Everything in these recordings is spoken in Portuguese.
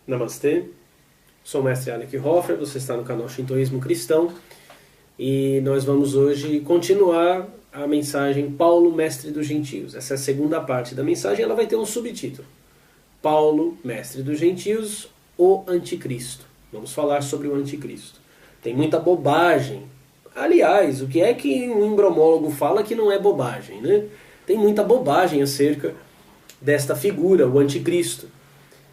Namastê, sou o mestre Alec Hoffer, você está no canal Shintoísmo Cristão e nós vamos hoje continuar a mensagem Paulo, Mestre dos Gentios. Essa é a segunda parte da mensagem, ela vai ter um subtítulo: Paulo, Mestre dos Gentios, o Anticristo. Vamos falar sobre o Anticristo. Tem muita bobagem. Aliás, o que é que um embromólogo fala que não é bobagem, né? Tem muita bobagem acerca desta figura, o Anticristo.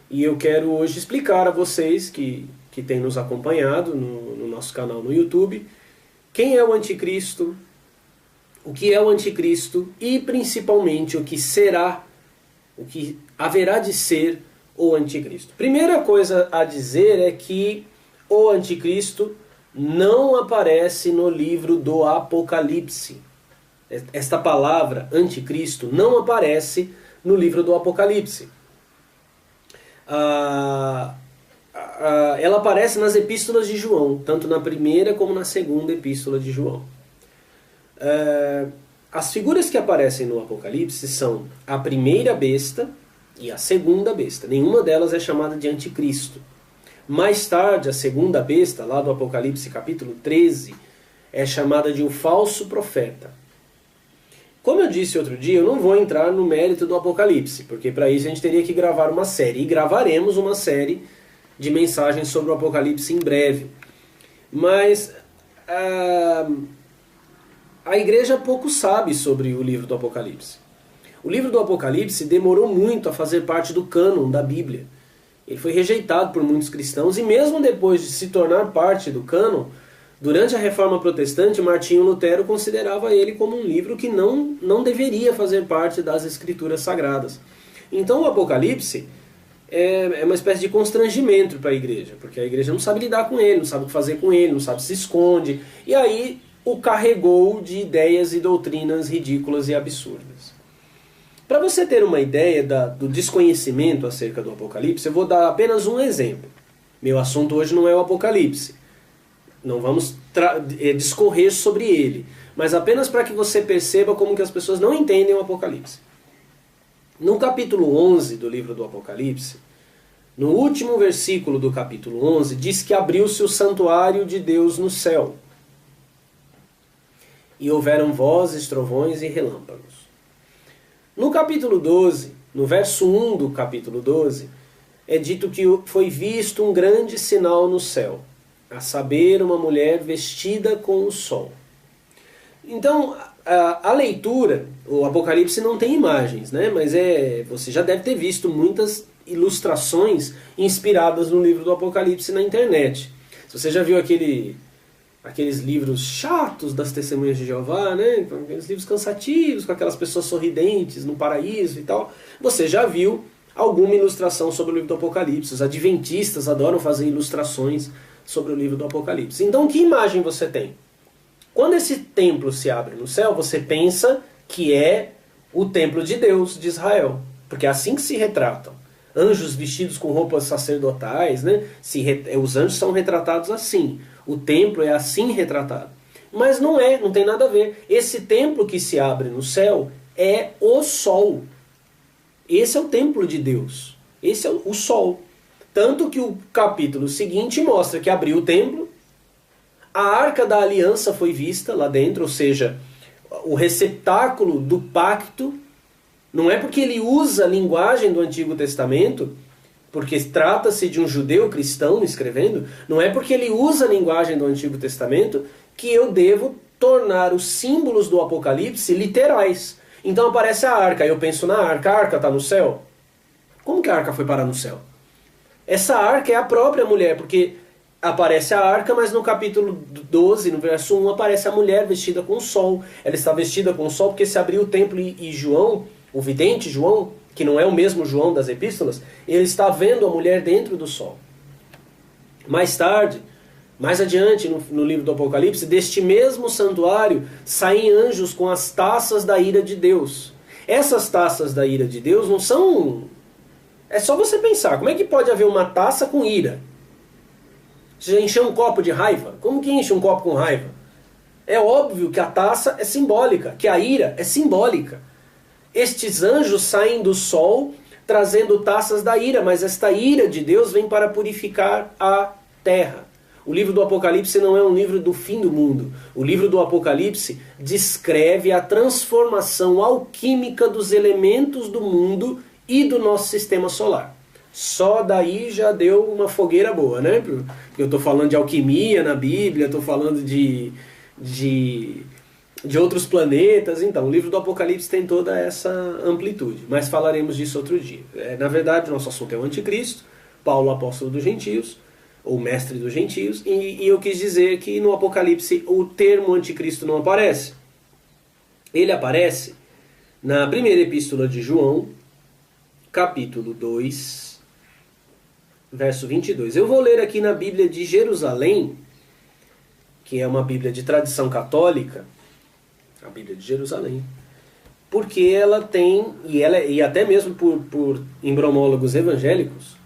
E eu quero hoje explicar a vocês que têm nos acompanhado no nosso canal no YouTube quem é o Anticristo, o que é o Anticristo e principalmente o que será, o que haverá de ser o Anticristo. Primeira coisa a dizer é que o Anticristo não aparece no livro do Apocalipse. Esta palavra, Anticristo, não aparece no livro do Apocalipse. Ela aparece nas epístolas de João, tanto na primeira como na segunda epístola de João. As figuras que aparecem no Apocalipse são a primeira besta e a segunda besta. Nenhuma delas é chamada de Anticristo. Mais tarde, a segunda besta, lá do Apocalipse capítulo 13, é chamada de o falso profeta. Como eu disse outro dia, eu não vou entrar no mérito do Apocalipse, porque para isso a gente teria que gravar uma série. E gravaremos uma série de mensagens sobre o Apocalipse em breve. Mas a igreja pouco sabe sobre o livro do Apocalipse. O livro do Apocalipse demorou muito a fazer parte do cânon da Bíblia. Ele foi rejeitado por muitos cristãos e mesmo depois de se tornar parte do cânon, durante a Reforma Protestante, Martinho Lutero considerava ele como um livro que não deveria fazer parte das Escrituras Sagradas. Então o Apocalipse é uma espécie de constrangimento para a igreja, porque a igreja não sabe lidar com ele, não sabe o que fazer com ele, não sabe se esconde, e aí o carregou de ideias e doutrinas ridículas e absurdas. Para você ter uma ideia do desconhecimento acerca do Apocalipse, eu vou dar apenas um exemplo. Meu assunto hoje não é o Apocalipse. Não vamos discorrer sobre ele, mas apenas para que você perceba como que as pessoas não entendem o Apocalipse. No capítulo 11 do livro do Apocalipse, no último versículo do capítulo 11, diz que abriu-se o santuário de Deus no céu. E houveram vozes, trovões e relâmpagos. No capítulo 12, no verso 1 do capítulo 12, é dito que foi visto um grande sinal no céu, a saber, uma mulher vestida com o sol. Então, a leitura, o Apocalipse não tem imagens, né? Mas você já deve ter visto muitas ilustrações inspiradas no livro do Apocalipse na internet. Se você já viu aqueles livros chatos das Testemunhas de Jeová, né? Aqueles livros cansativos, com aquelas pessoas sorridentes no paraíso e tal, você já viu alguma ilustração sobre o livro do Apocalipse. Os adventistas adoram fazer ilustrações sobre o livro do Apocalipse. Então, que imagem você tem? Quando esse templo se abre no céu, você pensa que é o templo de Deus, de Israel. Porque é assim que se retratam. Anjos vestidos com roupas sacerdotais, né? Os anjos são retratados assim. O templo é assim retratado. Mas não tem nada a ver. Esse templo que se abre no céu é o sol. Esse é o templo de Deus. Esse é o sol. Tanto que o capítulo seguinte mostra que abriu o templo, a Arca da Aliança foi vista lá dentro, ou seja, o receptáculo do pacto. Não é porque ele usa a linguagem do Antigo Testamento, porque trata-se de um judeu cristão escrevendo, não é porque ele usa a linguagem do Antigo Testamento que eu devo tornar os símbolos do Apocalipse literais. Então aparece a arca, eu penso na arca, a arca está no céu. Como que a arca foi parar no céu? Essa arca é a própria mulher, porque aparece a arca, mas no capítulo 12, no verso 1, aparece a mulher vestida com o sol. Ela está vestida com o sol porque se abriu o templo e João, o vidente João, que não é o mesmo João das epístolas, ele está vendo a mulher dentro do sol. Mais tarde, mais adiante no livro do Apocalipse, deste mesmo santuário saem anjos com as taças da ira de Deus. Essas taças da ira de Deus não são... É só você pensar, como é que pode haver uma taça com ira? Você encher um copo de raiva? Como que enche um copo com raiva? É óbvio que a taça é simbólica, que a ira é simbólica. Estes anjos saem do sol trazendo taças da ira, mas esta ira de Deus vem para purificar a terra. O livro do Apocalipse não é um livro do fim do mundo. O livro do Apocalipse descreve a transformação alquímica dos elementos do mundo e do nosso sistema solar. Só daí já deu uma fogueira boa, né? Eu estou falando de alquimia na Bíblia, estou falando de outros planetas. Então, o livro do Apocalipse tem toda essa amplitude, mas falaremos disso outro dia. Na verdade, o nosso assunto é o anticristo, Paulo, apóstolo dos gentios, ou mestre dos gentios, e eu quis dizer que no Apocalipse o termo anticristo não aparece. Ele aparece na primeira epístola de João, capítulo 2, verso 22. Eu vou ler aqui na Bíblia de Jerusalém, que é uma Bíblia de tradição católica, a Bíblia de Jerusalém, porque ela tem, e até mesmo por embromólogos evangélicos,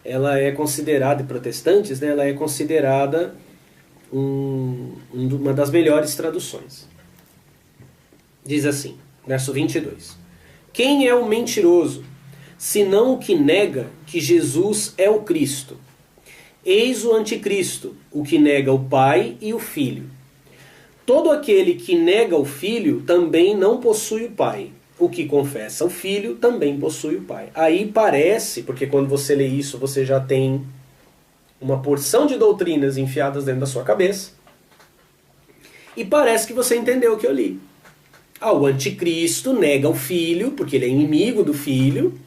ela é considerada, e protestantes, né, ela é considerada uma das melhores traduções. Diz assim, verso 22. Quem é o mentiroso, senão o que nega que Jesus é o Cristo? Eis o anticristo, o que nega o Pai e o Filho. Todo aquele que nega o Filho também não possui o Pai. O que confessa o Filho também possui o Pai. Aí parece, porque quando você lê isso, você já tem uma porção de doutrinas enfiadas dentro da sua cabeça. E parece que você entendeu o que eu li. O anticristo nega o Filho, porque ele é inimigo do Filho,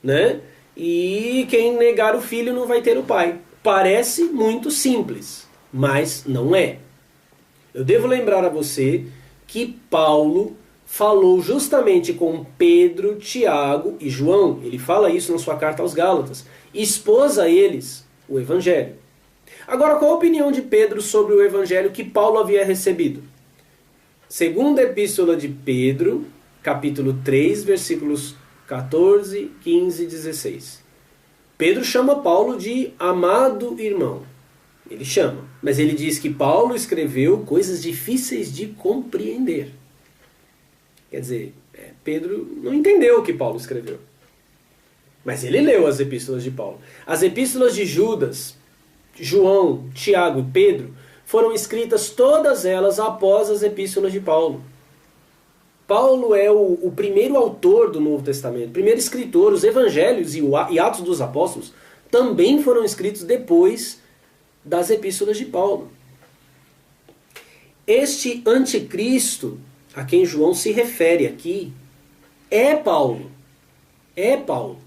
né? E quem negar o Filho não vai ter o Pai. Parece muito simples, mas não é. Eu devo lembrar a você que Paulo falou justamente com Pedro, Tiago e João. Ele fala isso na sua carta aos Gálatas. Expôs a eles o Evangelho. Agora, qual a opinião de Pedro sobre o Evangelho que Paulo havia recebido? Segunda Epístola de Pedro, capítulo 3, versículos 14, 15 e 16. Pedro chama Paulo de amado irmão. Ele chama, mas ele diz que Paulo escreveu coisas difíceis de compreender. Quer dizer, Pedro não entendeu o que Paulo escreveu. Mas ele leu as epístolas de Paulo. As epístolas de Judas, João, Tiago e Pedro foram escritas todas elas após as epístolas de Paulo. Paulo é o primeiro autor do Novo Testamento, primeiro escritor. Os evangelhos e Atos dos Apóstolos também foram escritos depois das epístolas de Paulo. Este anticristo a quem João se refere aqui é Paulo. É Paulo.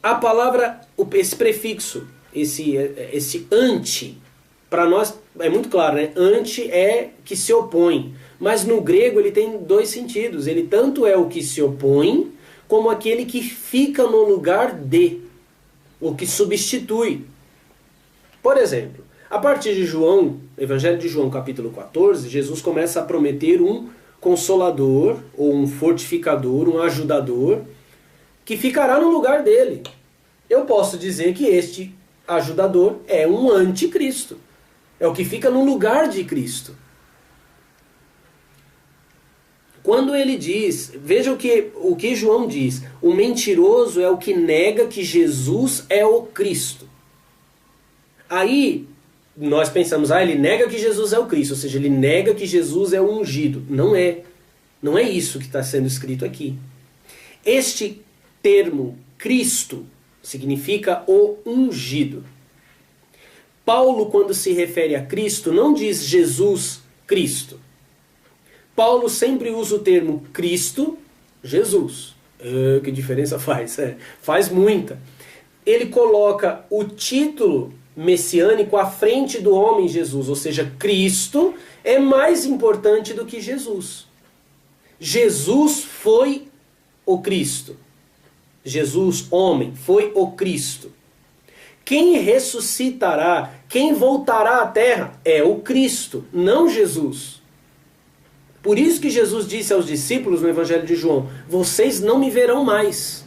A palavra, esse prefixo, esse anti, para nós é muito claro, né? Anti é que se opõe. Mas no grego ele tem dois sentidos. Ele tanto é o que se opõe, como aquele que fica no lugar de, o que substitui. Por exemplo, a partir de João, Evangelho de João, capítulo 14, Jesus começa a prometer um consolador, ou um fortificador, um ajudador, que ficará no lugar dele. Eu posso dizer que este ajudador é um anticristo. É o que fica no lugar de Cristo. Quando ele diz, veja o que João diz, o mentiroso é o que nega que Jesus é o Cristo. Aí nós pensamos, ele nega que Jesus é o Cristo, ou seja, ele nega que Jesus é o ungido. Não é. Não é isso que está sendo escrito aqui. Este termo Cristo significa o ungido. Paulo, quando se refere a Cristo, não diz Jesus Cristo. Paulo sempre usa o termo Cristo, Jesus. Que diferença faz? Faz muita. Ele coloca o título messiânico à frente do homem Jesus, ou seja, Cristo é mais importante do que Jesus. Jesus foi o Cristo. Jesus, homem, foi o Cristo. Quem ressuscitará, quem voltará à terra é o Cristo, não Jesus. Por isso que Jesus disse aos discípulos no Evangelho de João, vocês não me verão mais.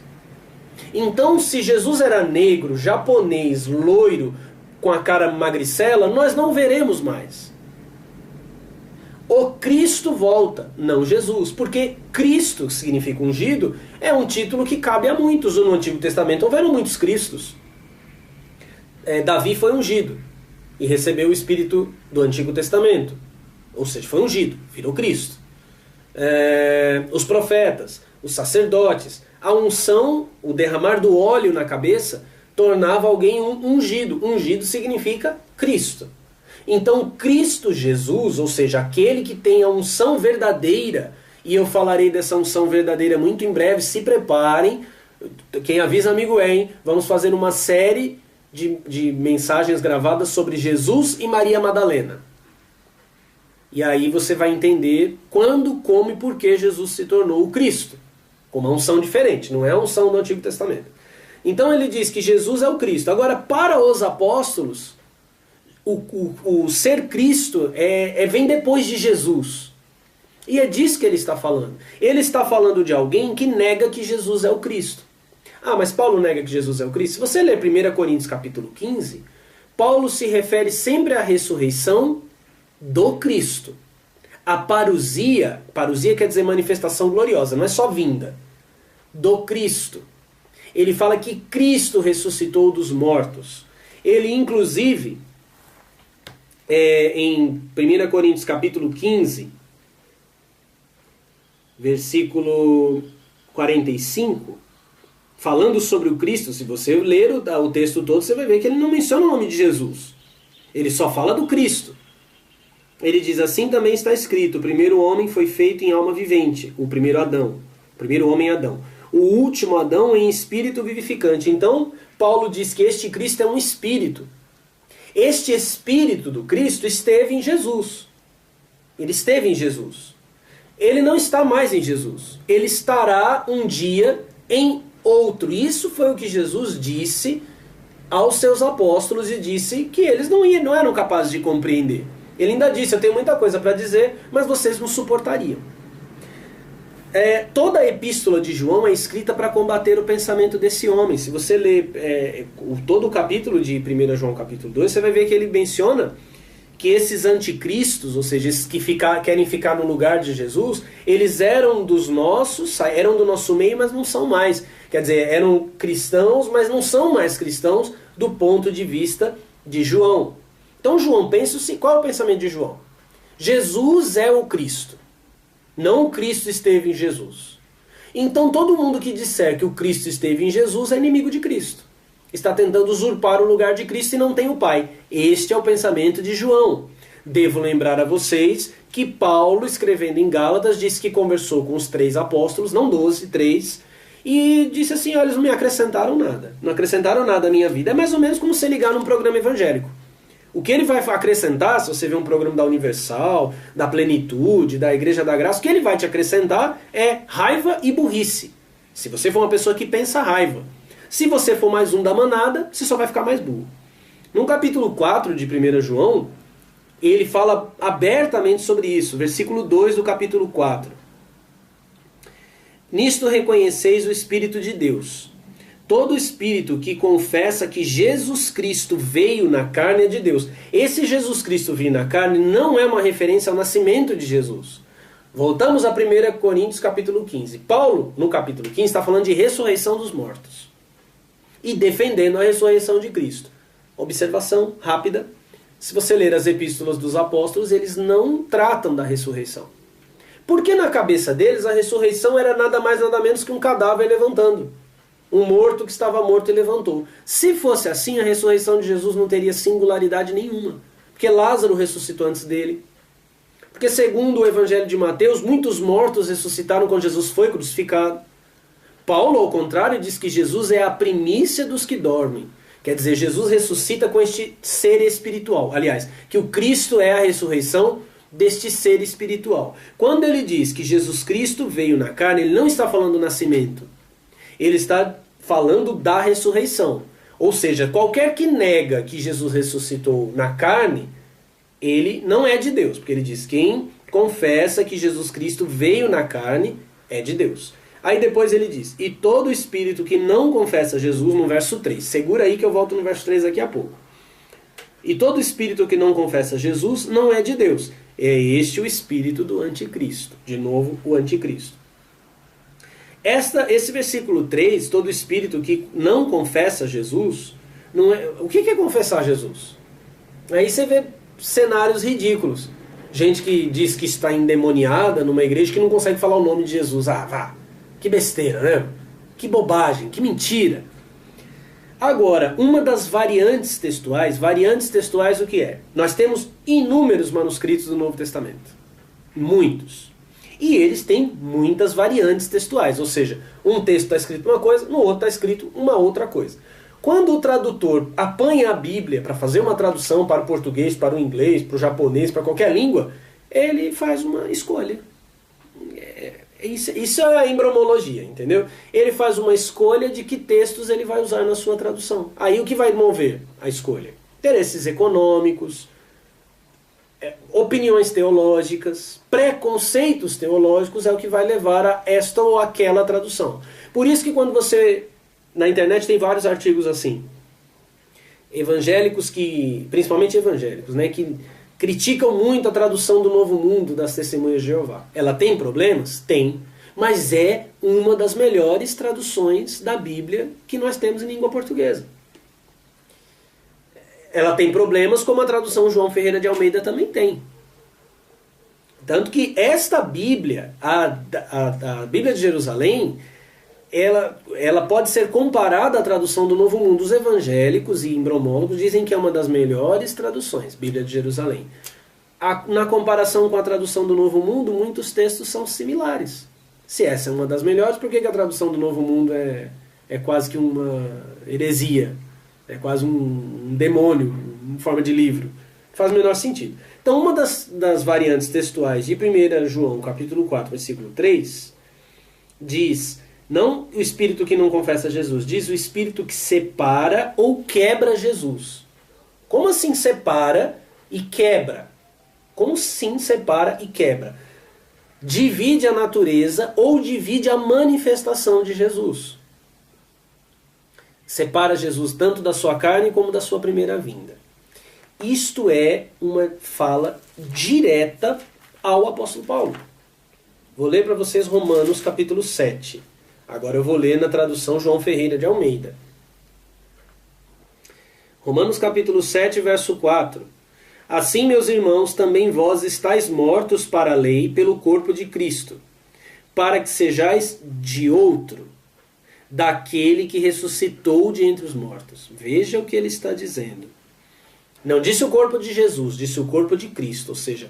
Então, se Jesus era negro, japonês, loiro, com a cara magricela, nós não veremos mais. o Cristo volta, não Jesus. Porque Cristo, que significa ungido, é um título que cabe a muitos. No Antigo Testamento houveram muitos Cristos. Davi foi ungido e recebeu o Espírito do Antigo Testamento. Ou seja, foi ungido, virou Cristo. Os profetas, os sacerdotes, a unção, o derramar do óleo na cabeça, tornava alguém ungido. Ungido significa Cristo. Então Cristo Jesus, ou seja, aquele que tem a unção verdadeira, e eu falarei dessa unção verdadeira muito em breve, se preparem, quem avisa amigo é, hein? Vamos fazer uma série de mensagens gravadas sobre Jesus e Maria Madalena. E aí você vai entender quando, como e por que Jesus se tornou o Cristo. Com uma unção diferente, não é a unção do Antigo Testamento. Então ele diz que Jesus é o Cristo. Agora, para os apóstolos, o ser Cristo vem depois de Jesus. E é disso que ele está falando. Ele está falando de alguém que nega que Jesus é o Cristo. Ah, mas Paulo nega que Jesus é o Cristo? Se você ler 1 Coríntios capítulo 15, Paulo se refere sempre à ressurreição do Cristo. A parousia quer dizer manifestação gloriosa, não é só vinda. Do Cristo. Ele fala que Cristo ressuscitou dos mortos. Ele, inclusive, em 1 Coríntios capítulo 15, versículo 45, falando sobre o Cristo, se você ler o texto todo, você vai ver que ele não menciona o nome de Jesus. Ele só fala do Cristo. Ele diz, assim também está escrito, o primeiro homem foi feito em alma vivente, o primeiro Adão, o primeiro homem Adão. O último Adão em espírito vivificante. Então, Paulo diz que este Cristo é um espírito. Este espírito do Cristo esteve em Jesus. Ele esteve em Jesus. Ele não está mais em Jesus. Ele estará um dia em outro. Isso foi o que Jesus disse aos seus apóstolos e disse que eles não eram capazes de compreender. Ele ainda disse, eu tenho muita coisa para dizer, mas vocês não suportariam. Toda a epístola de João é escrita para combater o pensamento desse homem. Se você ler todo o capítulo de 1 João capítulo 2, você vai ver que ele menciona que esses anticristos, ou seja, esses que querem ficar no lugar de Jesus, eles eram dos nossos, eram do nosso meio, mas não são mais. Quer dizer, eram cristãos, mas não são mais cristãos do ponto de vista de João. Então João pensa assim, qual é o pensamento de João? Jesus é o Cristo. Não o Cristo esteve em Jesus. Então todo mundo que disser que o Cristo esteve em Jesus é inimigo de Cristo. Está tentando usurpar o lugar de Cristo e não tem o Pai. Este é o pensamento de João. Devo lembrar a vocês que Paulo, escrevendo em Gálatas, disse que conversou com os 3 apóstolos, não 12, 3, e disse assim, olha, eles não me acrescentaram nada. Não acrescentaram nada à minha vida. É mais ou menos como você ligar num programa evangélico. O que ele vai acrescentar, se você vê um programa da Universal, da Plenitude, da Igreja da Graça, o que ele vai te acrescentar é raiva e burrice. Se você for uma pessoa que pensa raiva. Se você for mais um da manada, você só vai ficar mais burro. No capítulo 4 de 1 João, ele fala abertamente sobre isso. Versículo 2 do capítulo 4. Nisto reconheceis o Espírito de Deus. Todo espírito que confessa que Jesus Cristo veio na carne é de Deus. Esse Jesus Cristo vir na carne não é uma referência ao nascimento de Jesus. Voltamos a 1 Coríntios capítulo 15. Paulo, no capítulo 15, está falando de ressurreição dos mortos. E defendendo a ressurreição de Cristo. Observação rápida. Se você ler as epístolas dos apóstolos, eles não tratam da ressurreição. Porque na cabeça deles a ressurreição era nada mais nada menos que um cadáver levantando. Um morto que estava morto e levantou. Se fosse assim, a ressurreição de Jesus não teria singularidade nenhuma. Porque Lázaro ressuscitou antes dele. Porque segundo o Evangelho de Mateus, muitos mortos ressuscitaram quando Jesus foi crucificado. Paulo, ao contrário, diz que Jesus é a primícia dos que dormem. Quer dizer, Jesus ressuscita com este ser espiritual. Aliás, que o Cristo é a ressurreição deste ser espiritual. Quando ele diz que Jesus Cristo veio na carne, ele não está falando do nascimento. Ele está falando da ressurreição. Ou seja, qualquer que nega que Jesus ressuscitou na carne, ele não é de Deus. Porque ele diz, quem confessa que Jesus Cristo veio na carne é de Deus. Aí depois ele diz, e todo espírito que não confessa Jesus, no verso 3. Segura aí que eu volto no verso 3 daqui a pouco. E todo espírito que não confessa Jesus não é de Deus. É este o espírito do anticristo. De novo, o anticristo. Esse versículo 3, todo espírito que não confessa Jesus, não é, o que é confessar Jesus? Aí você vê cenários ridículos. Gente que diz que está endemoniada numa igreja que não consegue falar o nome de Jesus. Ah, vá, que besteira, né? Que bobagem, que mentira. Agora, uma das variantes textuais o que é? Nós temos inúmeros manuscritos do Novo Testamento. Muitos. E eles têm muitas variantes textuais, ou seja, um texto está escrito uma coisa, no outro está escrito uma outra coisa. Quando o tradutor apanha a Bíblia para fazer uma tradução para o português, para o inglês, para o japonês, para qualquer língua, ele faz uma escolha. Isso é a embriomologia, entendeu? Ele faz uma escolha de que textos ele vai usar na sua tradução. Aí o que vai mover a escolha? Interesses econômicos, opiniões teológicas, preconceitos teológicos é o que vai levar a esta ou aquela tradução. Por isso que quando você... Na internet tem vários artigos assim. Evangélicos principalmente evangélicos, né, que criticam muito a tradução do Novo Mundo das Testemunhas de Jeová. Ela tem problemas? Tem. Mas é uma das melhores traduções da Bíblia que nós temos em língua portuguesa. Ela tem problemas como a tradução João Ferreira de Almeida também tem. Tanto que esta Bíblia, a Bíblia de Jerusalém, ela pode ser comparada à tradução do Novo Mundo. Os evangélicos e embriomólogos dizem que é uma das melhores traduções, Bíblia de Jerusalém. Na comparação com a tradução do Novo Mundo, muitos textos são similares. Se essa é uma das melhores, por que a tradução do Novo Mundo é quase que uma heresia? É quase um demônio em forma de livro. Faz o menor sentido. Então, uma das variantes textuais de 1 João, capítulo 4, versículo 3, diz... Não o espírito que não confessa Jesus, diz o espírito que separa ou quebra Jesus. Como assim separa e quebra? Como assim separa e quebra? Divide a natureza ou divide a manifestação de Jesus. Separa Jesus tanto da sua carne como da sua primeira vinda. Isto é uma fala direta ao apóstolo Paulo. Vou ler para vocês Romanos capítulo 7. Agora eu vou ler na tradução João Ferreira de Almeida. Romanos capítulo 7, verso 4. Assim, meus irmãos, também vós estáis mortos para a lei pelo corpo de Cristo, para que sejais de outro, daquele que ressuscitou de entre os mortos. Veja o que ele está dizendo. Não disse o corpo de Jesus, disse o corpo de Cristo, ou seja,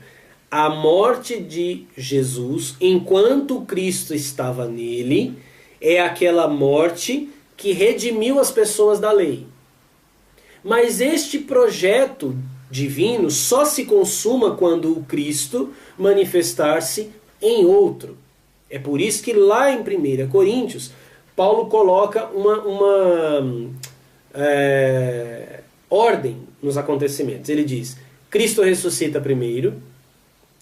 a morte de Jesus, enquanto Cristo estava nele, é aquela morte que redimiu as pessoas da lei. Mas este projeto divino só se consuma quando o Cristo manifestar-se em outro. É por isso que lá em 1 Coríntios, Paulo coloca uma ordem nos acontecimentos. Ele diz, Cristo ressuscita primeiro,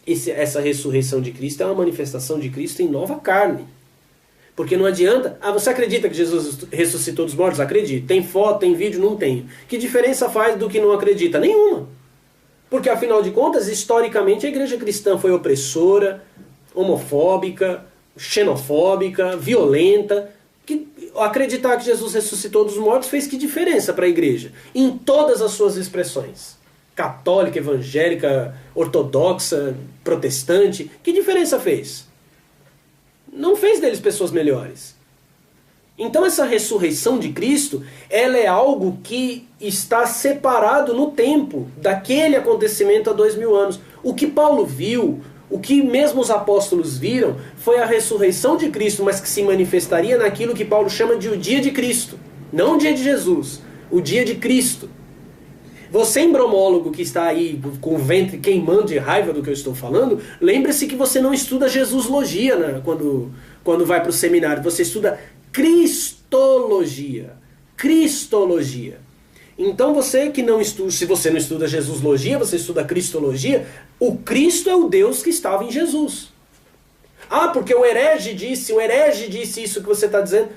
essa ressurreição de Cristo é uma manifestação de Cristo em nova carne. Porque não adianta... você acredita que Jesus ressuscitou dos mortos? Acredito. Tem foto, tem vídeo? Não tenho. Que diferença faz do que não acredita? Nenhuma. Porque, afinal de contas, historicamente, a igreja cristã foi opressora, homofóbica, xenofóbica, violenta. Acreditar que Jesus ressuscitou dos mortos fez que diferença para a igreja? Em todas as suas expressões. Católica, evangélica, ortodoxa, protestante. Que diferença fez? Não fez deles pessoas melhores. Então essa ressurreição de Cristo, ela é algo que está separado no tempo daquele acontecimento há 2000 anos. O que Paulo viu, o que mesmo os apóstolos viram, foi a ressurreição de Cristo, mas que se manifestaria naquilo que Paulo chama de o dia de Cristo. Não o dia de Jesus, o dia de Cristo. Você, embriomólogo que está aí com o ventre queimando de raiva do que eu estou falando, lembre-se que você não estuda Jesuslogia, né, quando vai para o seminário. Você estuda Cristologia. Cristologia. Então você que não estuda, se você não estuda Jesuslogia, você estuda Cristologia, o Cristo é o Deus que estava em Jesus. Ah, porque o herege disse isso que você está dizendo.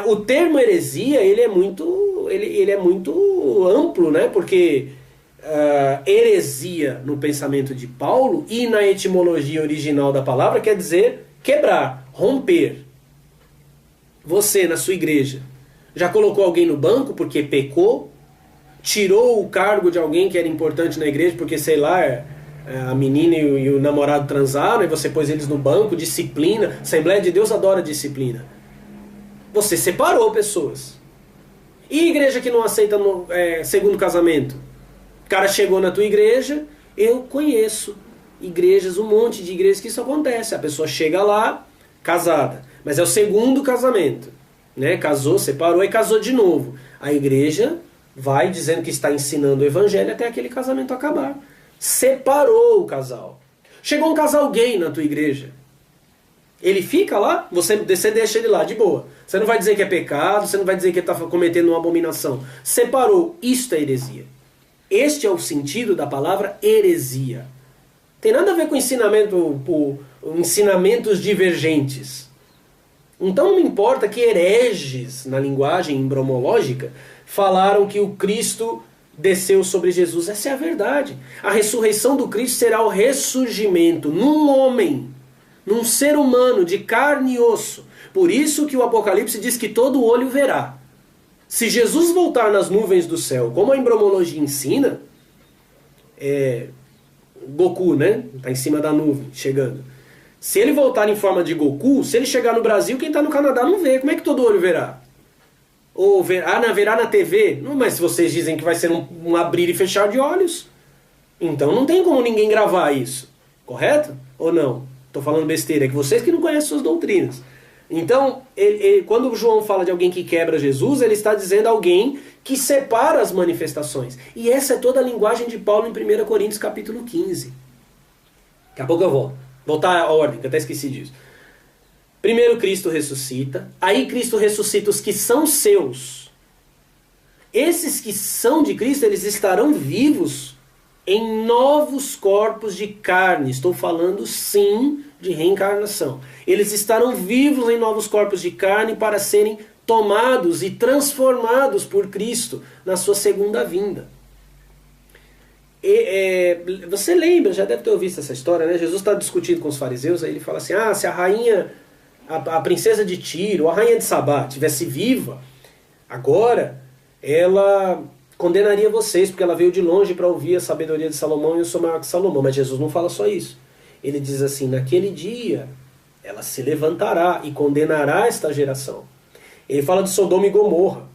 O termo heresia, ele é muito amplo, né? Porque heresia no pensamento de Paulo e na etimologia original da palavra quer dizer quebrar, romper. Você, na sua igreja, já colocou alguém no banco porque pecou? Tirou o cargo de alguém que era importante na igreja porque, sei lá, a menina e o namorado transaram e você pôs eles no banco? Disciplina. Assembleia de Deus adora disciplina. Você separou pessoas. E igreja que não aceita segundo casamento? O cara chegou na tua igreja, eu conheço igrejas, um monte de igrejas que isso acontece. A pessoa chega lá, casada, mas é o segundo casamento, né? Casou, separou e casou de novo. A igreja vai dizendo que está ensinando o evangelho até aquele casamento acabar. Separou o casal. Chegou um casal gay na tua igreja. Ele fica lá, você deixa ele lá, de boa. Você não vai dizer que é pecado, você não vai dizer que ele está cometendo uma abominação. Separou, isto é heresia. Este é o sentido da palavra heresia. Tem nada a ver com ensinamentos divergentes. Então não importa que hereges, na linguagem embromológica, falaram que o Cristo desceu sobre Jesus. Essa é a verdade. A ressurreição do Cristo será o ressurgimento num homem, num ser humano de carne e osso. Por isso que o Apocalipse diz que todo olho verá. Se Jesus voltar nas nuvens do céu, como a embromologia ensina, Goku, né? Está em cima da nuvem, chegando. Se ele voltar em forma de Goku, se ele chegar no Brasil, quem está no Canadá não vê. Como é que todo olho verá? Ou verá na TV? Não, mas vocês dizem que vai ser um abrir e fechar de olhos. Então não tem como ninguém gravar isso. Correto? Ou não? Estou falando besteira. É que vocês que não conhecem suas doutrinas. Então, quando o João fala de alguém que quebra Jesus, ele está dizendo alguém que separa as manifestações. E essa é toda a linguagem de Paulo em 1 Coríntios capítulo 15. Daqui a pouco eu vou voltar à ordem, que eu até esqueci disso. Primeiro Cristo ressuscita, aí Cristo ressuscita os que são seus. Esses que são de Cristo, eles estarão vivos em novos corpos de carne. Estou falando, sim, de reencarnação. Eles estarão vivos em novos corpos de carne para serem tomados e transformados por Cristo na sua segunda vinda. Você lembra, já deve ter ouvido essa história, né? Jesus está discutindo com os fariseus, aí ele fala assim, se a rainha, a princesa de Tiro, a rainha de Sabá, estivesse viva, agora ela condenaria vocês, porque ela veio de longe para ouvir a sabedoria de Salomão e eu sou maior que Salomão. Mas Jesus não fala só isso. Ele diz assim, naquele dia ela se levantará e condenará esta geração. Ele fala de Sodoma e Gomorra.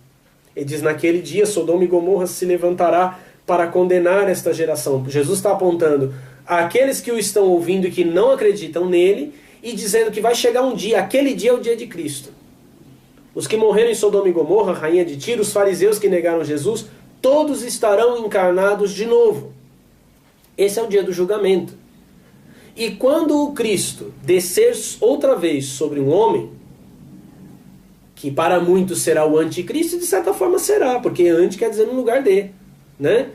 Ele diz, naquele dia Sodoma e Gomorra se levantará para condenar esta geração. Jesus está apontando àqueles que o estão ouvindo e que não acreditam nele e dizendo que vai chegar um dia, aquele dia é o dia de Cristo. Os que morreram em Sodoma e Gomorra, rainha de Tiro, os fariseus que negaram Jesus, todos estarão encarnados de novo. Esse é o dia do julgamento. E quando o Cristo descer outra vez sobre um homem, que para muitos será o anticristo, de certa forma será, porque anti quer dizer no lugar de. Né?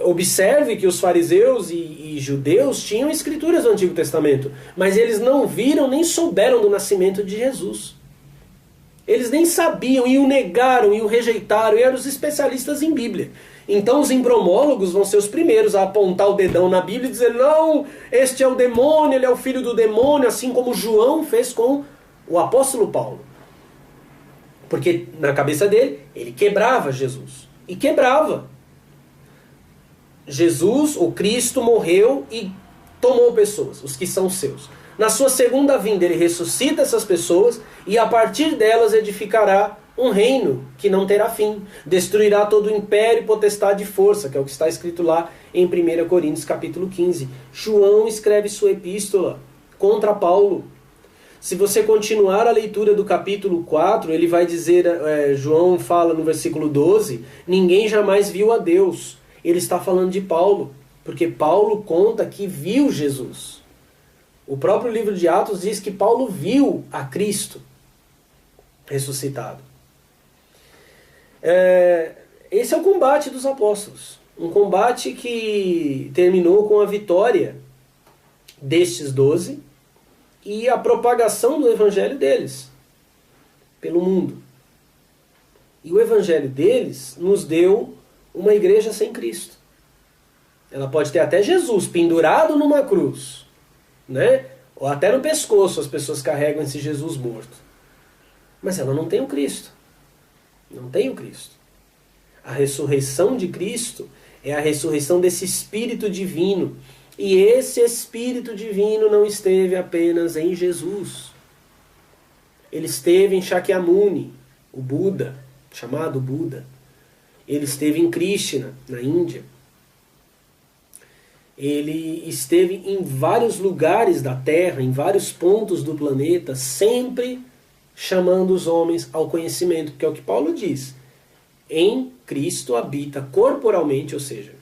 Observe que os fariseus e judeus tinham escrituras do Antigo Testamento, mas eles não viram nem souberam do nascimento de Jesus. Eles nem sabiam, e o negaram, e o rejeitaram, e eram os especialistas em Bíblia. Então os embromólogos vão ser os primeiros a apontar o dedão na Bíblia e dizer, não, este é o demônio, ele é o filho do demônio, assim como João fez com o apóstolo Paulo. Porque na cabeça dele, ele quebrava Jesus. E quebrava. Jesus, o Cristo, morreu e tomou pessoas, os que são seus. Na sua segunda vinda, ele ressuscita essas pessoas e a partir delas edificará um reino que não terá fim. Destruirá todo o império, potestade e força, que é o que está escrito lá em 1 Coríntios capítulo 15. João escreve sua epístola contra Paulo. Se você continuar a leitura do capítulo 4, ele vai dizer, João fala no versículo 12, ninguém jamais viu a Deus. Ele está falando de Paulo, porque Paulo conta que viu Jesus. O próprio livro de Atos diz que Paulo viu a Cristo ressuscitado. Esse é o combate dos apóstolos. Um combate que terminou com a vitória destes 12 e a propagação do evangelho deles pelo mundo. E o evangelho deles nos deu uma igreja sem Cristo. Ela pode ter até Jesus pendurado numa cruz, né? Ou até no pescoço as pessoas carregam esse Jesus morto. Mas ela não tem o Cristo. Não tem o Cristo. A ressurreição de Cristo é a ressurreição desse Espírito divino. E esse Espírito divino não esteve apenas em Jesus. Ele esteve em Shakyamuni, o Buda, chamado Buda. Ele esteve em Krishna, na Índia. Ele esteve em vários lugares da Terra, em vários pontos do planeta, sempre chamando os homens ao conhecimento, que é o que Paulo diz. Em Cristo habita corporalmente, ou seja,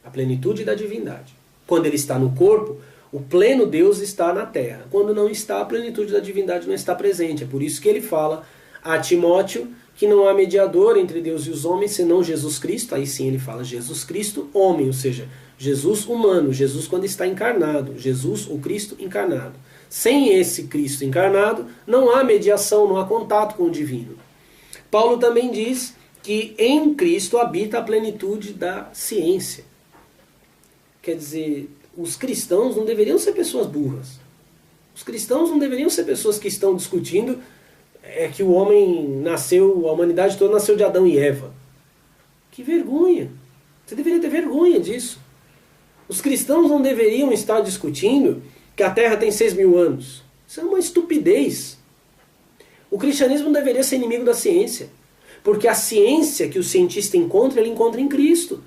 a plenitude da divindade. Quando ele está no corpo, o pleno Deus está na Terra. Quando não está, a plenitude da divindade não está presente. É por isso que ele fala a Timóteo que não há mediador entre Deus e os homens, senão Jesus Cristo. Aí sim ele fala Jesus Cristo, homem, ou seja, Jesus humano, Jesus quando está encarnado, Jesus, o Cristo encarnado. Sem esse Cristo encarnado, não há mediação, não há contato com o divino. Paulo também diz que em Cristo habita a plenitude da ciência. Quer dizer, os cristãos não deveriam ser pessoas burras. Os cristãos não deveriam ser pessoas que estão discutindo que o homem nasceu, a humanidade toda nasceu de Adão e Eva. Que vergonha! Você deveria ter vergonha disso. Os cristãos não deveriam estar discutindo que a Terra tem 6.000 anos. Isso é uma estupidez. O cristianismo não deveria ser inimigo da ciência. Porque a ciência que o cientista encontra, ele encontra em Cristo.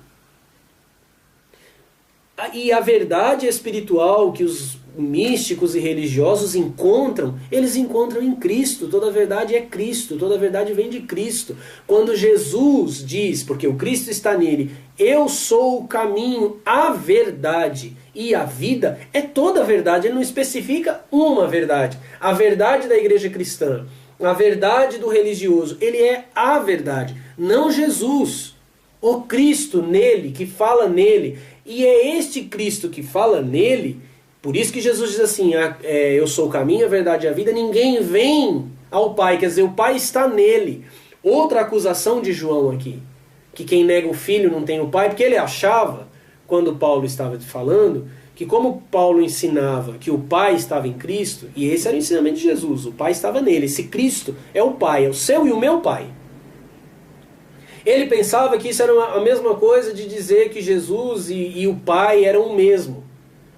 E a verdade espiritual que os místicos e religiosos encontram, eles encontram em Cristo. Toda a verdade é Cristo, toda a verdade vem de Cristo. Quando Jesus diz, porque o Cristo está nele, eu sou o caminho, a verdade e a vida, é toda a verdade, ele não especifica uma verdade. A verdade da igreja cristã, a verdade do religioso, ele é a verdade, não Jesus. O Cristo nele, que fala nele, e é este Cristo que fala nele. Por isso que Jesus diz assim, eu sou o caminho, a verdade e a vida, ninguém vem ao Pai, quer dizer, o Pai está nele. Outra acusação de João aqui, que quem nega o Filho não tem o Pai, porque ele achava, quando Paulo estava falando, que como Paulo ensinava que o Pai estava em Cristo, e esse era o ensinamento de Jesus, o Pai estava nele, esse Cristo é o Pai, é o seu e o meu Pai. Ele pensava que isso era a mesma coisa de dizer que Jesus e o Pai eram o mesmo.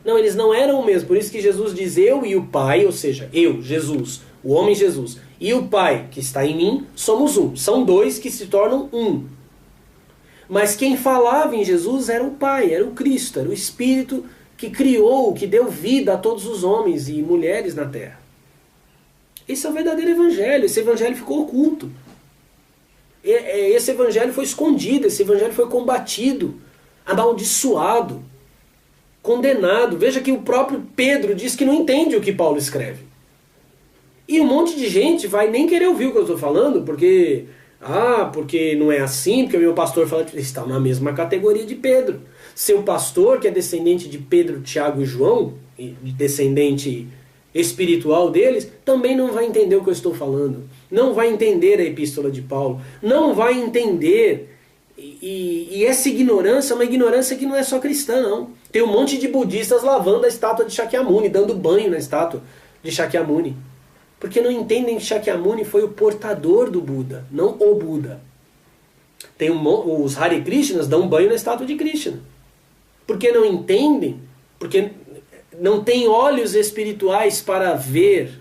Não, eles não eram o mesmo. Por isso que Jesus diz eu e o Pai, ou seja, eu, Jesus, o homem Jesus, e o Pai que está em mim, somos um. São dois que se tornam um. Mas quem falava em Jesus era o Pai, era o Cristo, era o Espírito que criou, que deu vida a todos os homens e mulheres na Terra. Esse é o verdadeiro evangelho. Esse evangelho ficou oculto. Esse evangelho foi escondido, esse evangelho foi combatido, amaldiçoado, condenado. Veja que o próprio Pedro diz que não entende o que Paulo escreve. E um monte de gente vai nem querer ouvir o que eu estou falando, porque não é assim, porque o meu pastor fala que está na mesma categoria de Pedro. Seu pastor, que é descendente de Pedro, Tiago e João, descendente espiritual deles, também não vai entender o que eu estou falando. Não vai entender a epístola de Paulo. Não vai entender. E essa ignorância é uma ignorância que não é só cristã, não. Tem um monte de budistas lavando a estátua de Shakyamuni, dando banho na estátua de Shakyamuni. Porque não entendem que Shakyamuni foi o portador do Buda, não o Buda. Os Hare Krishnas dão banho na estátua de Krishna. Porque não entendem, porque não têm olhos espirituais para ver,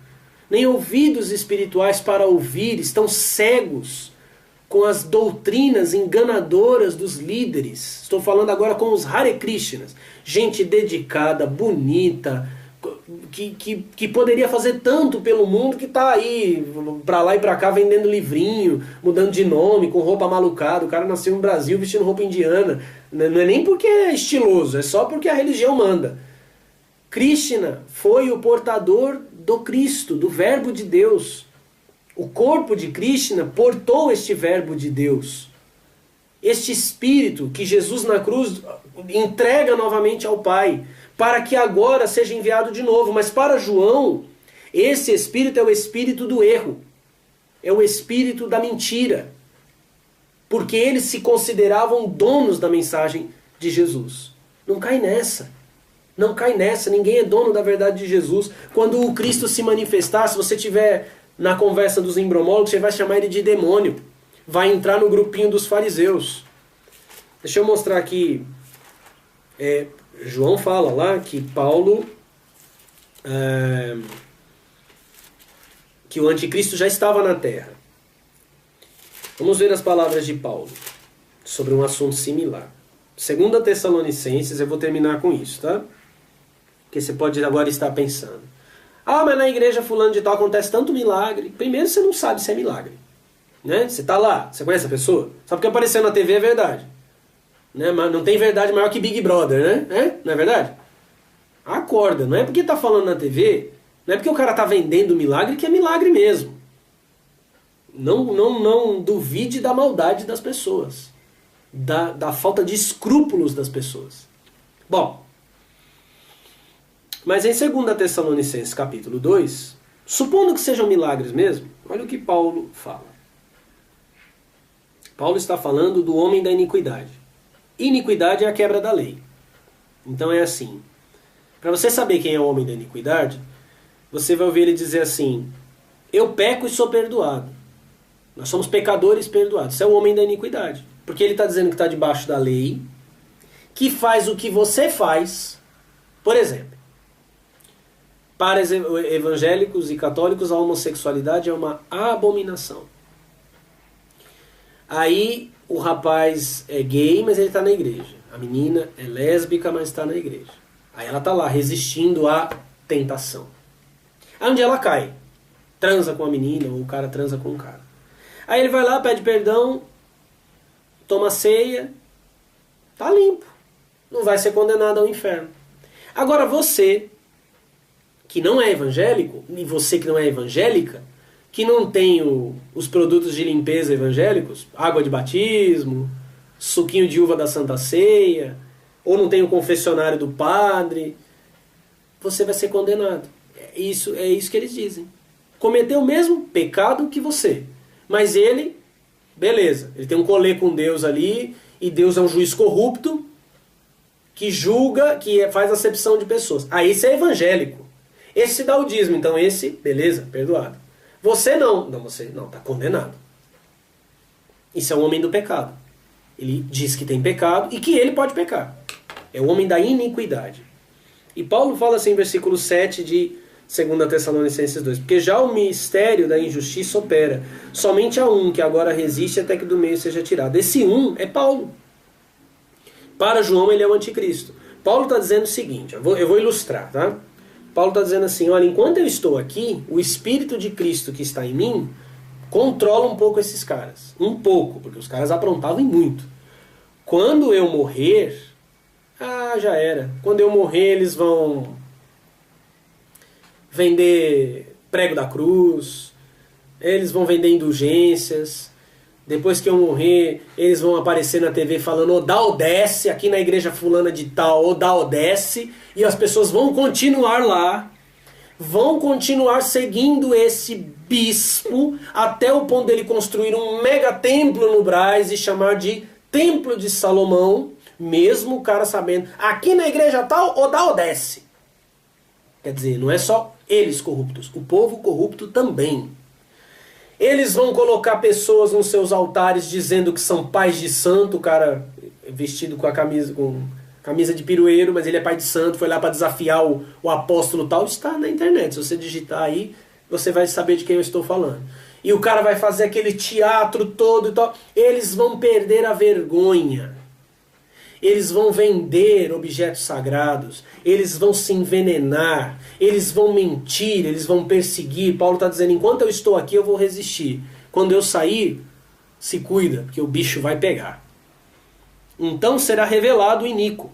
nem ouvidos espirituais para ouvir, estão cegos com as doutrinas enganadoras dos líderes. Estou falando agora com os Hare Krishnas, gente dedicada, bonita, que poderia fazer tanto pelo mundo, que está aí para lá e para cá vendendo livrinho, mudando de nome, com roupa malucada. O cara nasceu no Brasil vestindo roupa indiana. Não é nem porque é estiloso, é só porque a religião manda. Krishna foi o portador do Cristo, do Verbo de Deus. O corpo de Krishna portou este Verbo de Deus. Este Espírito que Jesus na cruz entrega novamente ao Pai, para que agora seja enviado de novo. Mas para João, esse Espírito é o Espírito do erro. É o Espírito da mentira. porque eles se consideravam donos da mensagem de Jesus. Não cai nessa. Não cai nessa. Ninguém é dono da verdade de Jesus. Quando o Cristo se manifestar, se você tiver na conversa dos imbromólogos, você vai chamar ele de demônio. Vai entrar no grupinho dos fariseus. Deixa eu mostrar aqui. João fala lá que Paulo... que o anticristo já estava na terra. Vamos ver as palavras de Paulo sobre um assunto similar. 2 Tessalonicenses, eu vou terminar com isso, tá? Porque você pode agora estar pensando. Mas na igreja fulano de tal acontece tanto milagre. Primeiro, você não sabe se é milagre. Né? Você está lá, você conhece a pessoa? Só porque apareceu na TV é verdade. Né? Mas não tem verdade maior que Big Brother, né? Não é verdade? Acorda, não é porque está falando na TV, não é porque o cara está vendendo milagre que é milagre mesmo. Não duvide da maldade das pessoas. Da falta de escrúpulos das pessoas. Bom, mas em 2 Tessalonicenses capítulo 2, supondo que sejam milagres mesmo, olha o que Paulo fala. Paulo está falando do homem da iniquidade. Iniquidade é a quebra da lei. Então é assim. Para você saber quem é o homem da iniquidade, você vai ouvir ele dizer assim: eu peco e sou perdoado. Nós somos pecadores perdoados. Isso é o homem da iniquidade. Porque ele está dizendo que está debaixo da lei, que faz o que você faz. Por exemplo, para evangélicos e católicos, a homossexualidade é uma abominação. Aí o rapaz é gay, mas ele está na igreja. A menina é lésbica, mas está na igreja. Aí ela está lá, resistindo à tentação. Aí um dia ela cai. Transa com a menina, ou o cara transa com o cara. Aí ele vai lá, pede perdão, toma ceia, tá limpo. Não vai ser condenado ao inferno. Agora você, que não é evangélico, e você que não é evangélica, que não tem os produtos de limpeza evangélicos, água de batismo, suquinho de uva da Santa Ceia, ou não tem o confessionário do padre, você vai ser condenado. É isso que eles dizem. Cometeu o mesmo pecado que você. Mas ele, beleza, ele tem um colê com Deus ali, e Deus é um juiz corrupto, que julga, que faz acepção de pessoas. Aí esse é evangélico. Esse se dá o dízimo, então esse, beleza, perdoado. Você não. Não, você não, está condenado. Isso é um homem do pecado. Ele diz que tem pecado e que ele pode pecar. É o homem da iniquidade. E Paulo fala assim em versículo 7 de 2 Tessalonicenses 2. Porque já o mistério da injustiça opera. Somente há um que agora resiste até que do meio seja tirado. Esse um é Paulo. Para João ele é o anticristo. Paulo está dizendo o seguinte, eu vou ilustrar, tá? Paulo está dizendo assim, olha, enquanto eu estou aqui, o Espírito de Cristo que está em mim controla um pouco esses caras. Um pouco, porque os caras aprontavam muito. Quando eu morrer, já era. Quando eu morrer, eles vão vender prego da cruz, eles vão vender indulgências. Depois que eu morrer, eles vão aparecer na TV falando dá ou desce, aqui na igreja fulana de tal, ou dá ou desce, e as pessoas vão continuar lá, vão continuar seguindo esse bispo até o ponto dele construir um mega templo no Brás e chamar de Templo de Salomão, mesmo o cara sabendo, aqui na igreja tal, ou dá ou desce. Quer dizer, não é só eles corruptos, o povo corrupto também. Eles vão colocar pessoas nos seus altares dizendo que são pais de santo, o cara vestido com camisa de pirueiro, mas ele é pai de santo, foi lá para desafiar o apóstolo tal, está na internet. Se você digitar aí, você vai saber de quem eu estou falando. E o cara vai fazer aquele teatro todo e tal. Eles vão perder a vergonha. Eles vão vender objetos sagrados, eles vão se envenenar, eles vão mentir, eles vão perseguir. Paulo está dizendo, enquanto eu estou aqui eu vou resistir. Quando eu sair, se cuida, porque o bicho vai pegar. Então será revelado o iníquo.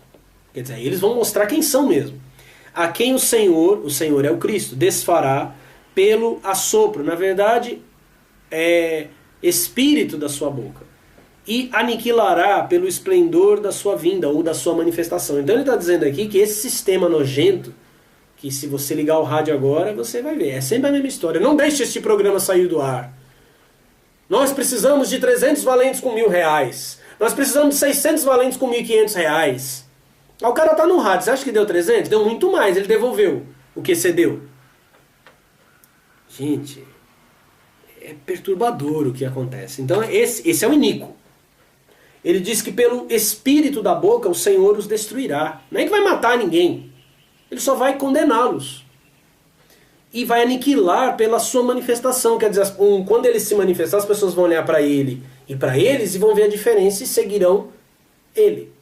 Quer dizer, eles vão mostrar quem são mesmo. A quem o Senhor é o Cristo, desfará pelo assopro. Na verdade, é espírito da sua boca. E aniquilará pelo esplendor da sua vinda ou da sua manifestação. Então ele está dizendo aqui que esse sistema nojento, que se você ligar o rádio agora, você vai ver. É sempre a mesma história. Não deixe este programa sair do ar. Nós precisamos de 300 valentes com R$1.000. Nós precisamos de 600 valentes com R$1.500. Aí o cara tá no rádio, você acha que deu 300? Deu muito mais, ele devolveu o que cedeu. Gente, é perturbador o que acontece. Então esse é o iníquo. Ele diz que pelo espírito da boca o Senhor os destruirá. Não é que vai matar ninguém. Ele só vai condená-los. E vai aniquilar pela sua manifestação. Quer dizer, quando ele se manifestar, as pessoas vão olhar para ele e para eles e vão ver a diferença e seguirão ele.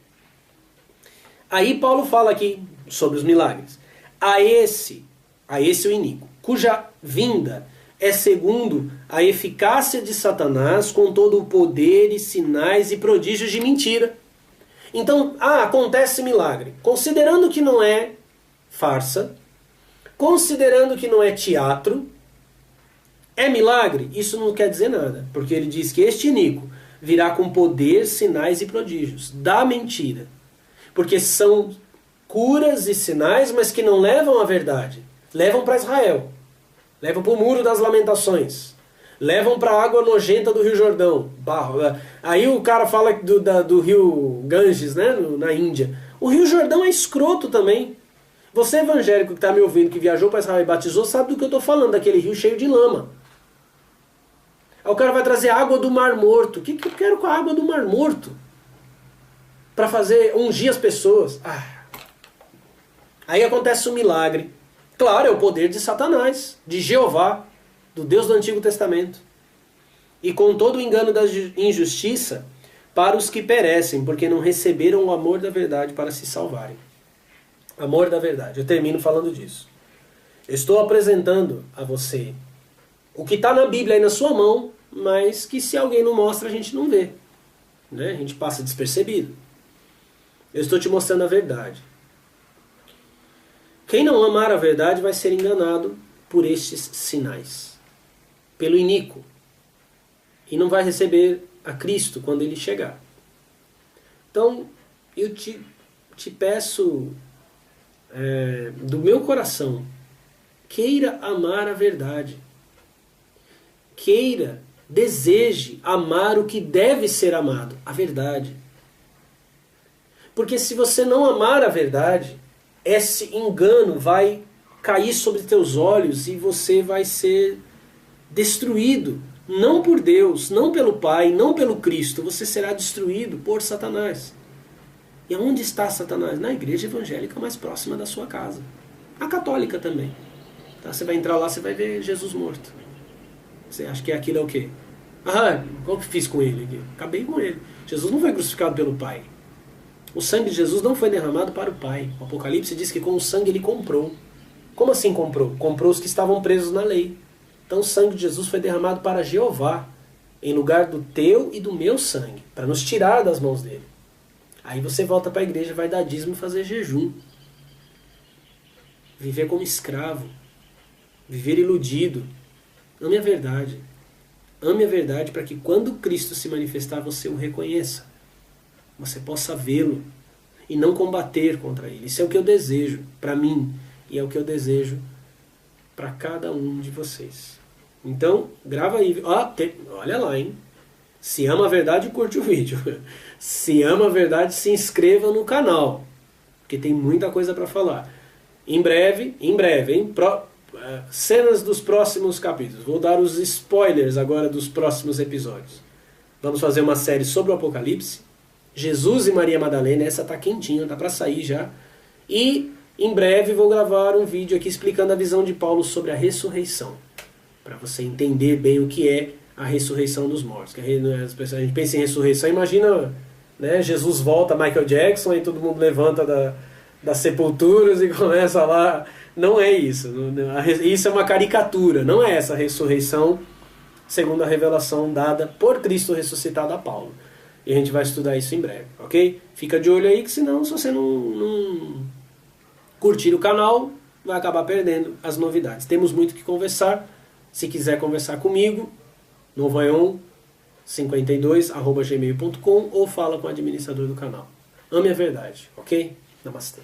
Aí Paulo fala aqui sobre os milagres. A esse o iníquo, cuja vinda é segundo a eficácia de Satanás com todo o poder e sinais e prodígios de mentira. Então, acontece milagre. Considerando que não é farsa, considerando que não é teatro, é milagre? Isso não quer dizer nada, porque ele diz que este iníquo virá com poder, sinais e prodígios da mentira. Porque são curas e sinais, mas que não levam à verdade. Levam para Israel. Levam para o Muro das Lamentações. Levam para a água nojenta do Rio Jordão. Aí o cara fala do rio Ganges, né, na Índia. O Rio Jordão é escroto também. Você evangélico que está me ouvindo, que viajou para Israel e batizou, sabe do que eu estou falando, daquele rio cheio de lama. Aí o cara vai trazer água do Mar Morto. O que eu quero com a água do Mar Morto? Para fazer ungir as pessoas. Aí acontece um milagre. Claro, é o poder de Satanás, de Jeová, do Deus do Antigo Testamento. E com todo o engano da injustiça para os que perecem, porque não receberam o amor da verdade para se salvarem. Amor da verdade. Eu termino falando disso. Eu estou apresentando a você o que está na Bíblia aí na sua mão, mas que se alguém não mostra, a gente não vê. Né? A gente passa despercebido. Eu estou te mostrando a verdade. Quem não amar a verdade vai ser enganado por estes sinais. Pelo iníquo. E não vai receber a Cristo quando ele chegar. Então, eu te peço do meu coração, queira amar a verdade. Queira, deseje amar o que deve ser amado, a verdade. Porque se você não amar a verdade, esse engano vai cair sobre teus olhos e você vai ser destruído. Não por Deus, não pelo Pai, não pelo Cristo. Você será destruído por Satanás. E aonde está Satanás? Na igreja evangélica mais próxima da sua casa. A católica também. Tá? Você vai entrar lá, você vai ver Jesus morto. Você acha que aquilo é o quê? Qual que eu fiz com ele? Acabei com ele. Jesus não foi crucificado pelo Pai. O sangue de Jesus não foi derramado para o Pai. O Apocalipse diz que com o sangue ele comprou. Como assim comprou? Comprou os que estavam presos na lei. Então o sangue de Jesus foi derramado para Jeová, em lugar do teu e do meu sangue, para nos tirar das mãos dele. Aí você volta para a igreja, vai dar dízimo e fazer jejum. Viver como escravo. Viver iludido. Ame a verdade. Ame a verdade para que quando Cristo se manifestar, você o reconheça. Você possa vê-lo e não combater contra ele. Isso é o que eu desejo para mim e é o que eu desejo para cada um de vocês. Então, grava aí. Olha lá, hein? Se ama a verdade, curte o vídeo. Se ama a verdade, se inscreva no canal, porque tem muita coisa para falar. Em breve, hein? Cenas dos próximos capítulos. Vou dar os spoilers agora dos próximos episódios. Vamos fazer uma série sobre o Apocalipse. Jesus e Maria Madalena, essa tá quentinha, tá para sair já. E em breve vou gravar um vídeo aqui explicando a visão de Paulo sobre a ressurreição, para você entender bem o que é a ressurreição dos mortos. A gente pensa em ressurreição, imagina, né, Jesus volta, Michael Jackson, e todo mundo levanta das sepulturas e começa lá. Não é isso. Isso é uma caricatura, não é essa ressurreição segundo a revelação dada por Cristo ressuscitado a Paulo. E a gente vai estudar isso em breve, ok? Fica de olho aí, que senão, se você não curtir o canal, vai acabar perdendo as novidades. Temos muito que conversar. Se quiser conversar comigo, novaion52@gmail.com ou fala com o administrador do canal. Ame a verdade, ok? Namastê.